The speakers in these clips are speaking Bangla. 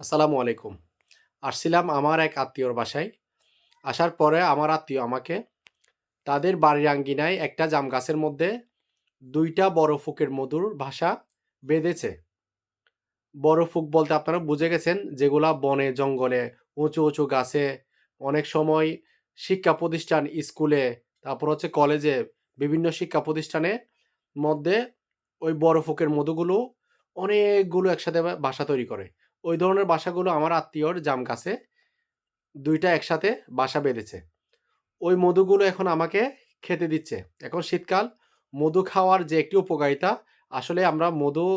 আসসালামু আলাইকুম। আসছিলাম আমার এক আত্মীয়র বাসায়। আসার পরে আমার আত্মীয় আমাকে তাদের বাড়ির আঙ্গিনায় একটা জাম গাছের মধ্যে ২ টা বড় ফুকের মধুর বাসা বেঁধেছে। বড় ফুক বলতে আপনারা বুঝে গেছেন যেগুলা বনে জঙ্গলে উঁচু গাছে অনেক সময় শিক্ষা প্রতিষ্ঠান, স্কুলে, তারপর হচ্ছে কলেজে বিভিন্ন শিক্ষা প্রতিষ্ঠানের মধ্যে ওই বড় ফুকের মধুগুলো অনেকগুলো একসাথে বাসা তৈরি করে। ওই ধরনের বাসাগুলো আমার আত্মীয়র জাম গাছে ২ টা একসাথে বাসা বেঁধেছে। ওই মধুগুলো এখন আমাকে খেতে দিচ্ছে। এখন শীতকাল, মধু খাওয়ার যে একটি উপকারিতা, আসলে আমরা মধু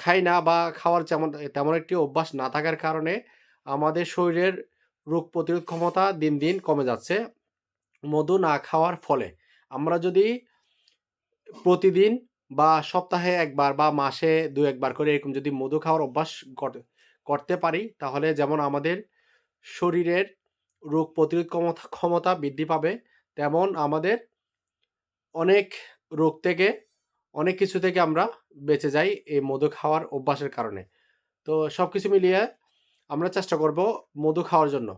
খাই না বা খাওয়ার তেমন একটি অভ্যাস না থাকার কারণে আমাদের শরীরের রোগ প্রতিরোধ ক্ষমতা দিন, দিন কমে যাচ্ছে মধু না খাওয়ার ফলে। আমরা যদি প্রতিদিন বা সপ্তাহে ১ বার বা মাসে ২-১ বার করে এরকম যদি মধু খাওয়ার অভ্যাস করতে পারি, তাহলে যেমন আমাদের শরীরের রোগ প্রতিরোধ ক্ষমতা বৃদ্ধি পাবে, তেমন আমাদের অনেক রোগ থেকে, অনেক কিছু থেকে আমরা বেঁচে যাই এই মধু খাওয়ার অভ্যাসের কারণে। তো সবকিছু মিলিয়ে আমরা চেষ্টা করব মধু খাওয়ার জন্য।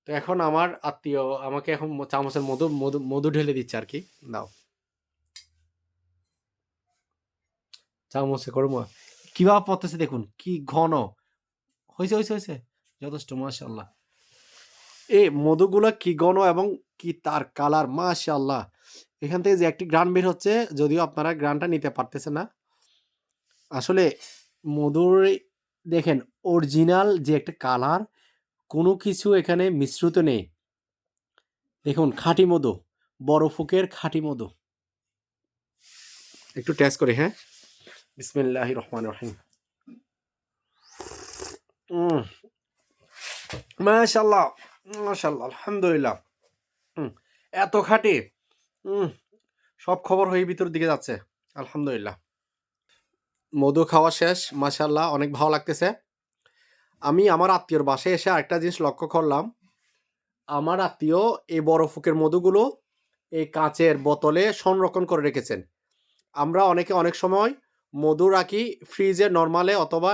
তো এখন আমার আত্মীয় আমাকে এখন চামচের মধু ঢেলে দিচ্ছে আরকি। নাও, চামচে করে কিভাবে পড়তেছে দেখুন, কি ঘন। হইছে। যথেষ্ট, মাশাআল্লাহ। এই মধুগুলা কি ঘন এবং কি তার কালার, মাশাআল্লাহ! এখান থেকে যে একটি ঘ্রাণ বের হচ্ছে, যদিও আপনারা ঘ্রাণটা নিতে পারতেছেন না। আসলে মধুর দেখেন অরিজিনাল যে একটা কালার, কোনো কিছু এখানে মিশ্রিত নেই। দেখুন খাঁটি মধু, বড় ফুকের খাঁটি মধু। একটু টেস্ট করি, হ্যাঁ? বিসমিল্লাহির রহমানির রহিম। উম মাশাআল্লাহ, মাশাআল্লাহ, আলহামদুলিল্লাহ। হুম, এত খাঁটি। উম সব খবর হয়ে ভিতরের দিকে যাচ্ছে। আলহামদুলিল্লাহ। মধু খাওয়া শেষ। মাশাআল্লাহ, অনেক ভালো লাগতেছে। আমি আমার আত্মীয়র বাসায় এসে আরেকটা জিনিস লক্ষ্য করলাম। আমার আত্মীয় এই বড় ফুকের মধুগুলো এই কাঁচের বোতলে সংরক্ষণ করে রেখেছেন। আমরা অনেকে অনেক সময় মধু রাখি ফ্রিজে নরমালে অথবা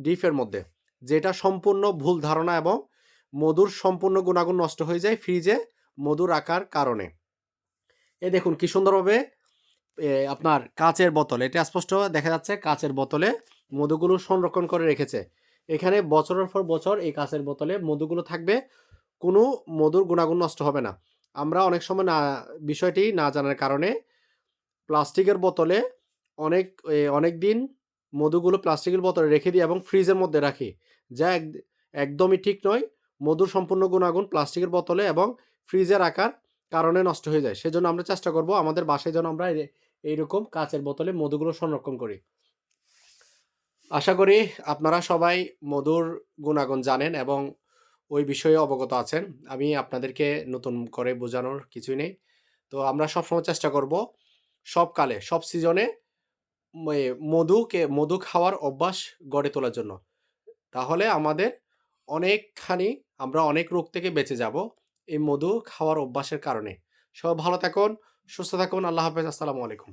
ডিপের মধ্যে। যেটা সম্পূর্ণ ভুল ধারণা এবং মধুর সম্পূর্ণ গুণাগুণ নষ্ট হয়ে যায় ফ্রিজে মধু রাখার কারণে। এই দেখুন কি সুন্দরভাবে আপনার কাঁচের বোতল, এটা স্পষ্ট দেখা যাচ্ছে কাঁচের বোতলে মধুগুলো সংরক্ষণ করে রেখেছে। এখানে বছরের পর বছর এই কাঁচের বোতলে মধুগুলো থাকবে। কোনো মধুর গুণাগুণ নষ্ট হবে না। আমরা অনেক সময় বিষয়টি না জানার কারণে প্লাস্টিকের বোতলে অনেকদিন মধুগুলো প্লাস্টিকের বোতলে রেখে দিই এবং ফ্রিজের মধ্যে রাখি। যা একদমই ঠিক নয়। মধুর সম্পূর্ণ গুণাগুণ প্লাস্টিকের বোতলে এবং ফ্রিজে রাখার কারণে নষ্ট হয়ে যায়। সেজন্য আমরা চেষ্টা করব আমাদের বাসায় যেন আমরা এইরকম কাঁচের বোতলে মধুগুলো সংরক্ষণ করি। আশা করি আপনারা সবাই মধুর গুণাগুণ জানেন এবং ওই বিষয়ে অবগত আছেন। আমি আপনাদেরকে নতুন করে বোঝানোর কিছুই নেই। তো আমরা সবসময় চেষ্টা করব সব কালে, সব সিজনে মধু খাওয়ার অভ্যাস গড়ে তোলার জন্য। তাহলে আমাদের অনেকখানি আমরা অনেক রোগ থেকে বেঁচে যাব এই মধু খাওয়ার অভ্যাসের কারণে। সবাই ভালো থাকুন, সুস্থ থাকুন। আল্লাহ হাফেজ। আসসালামু আলাইকুম।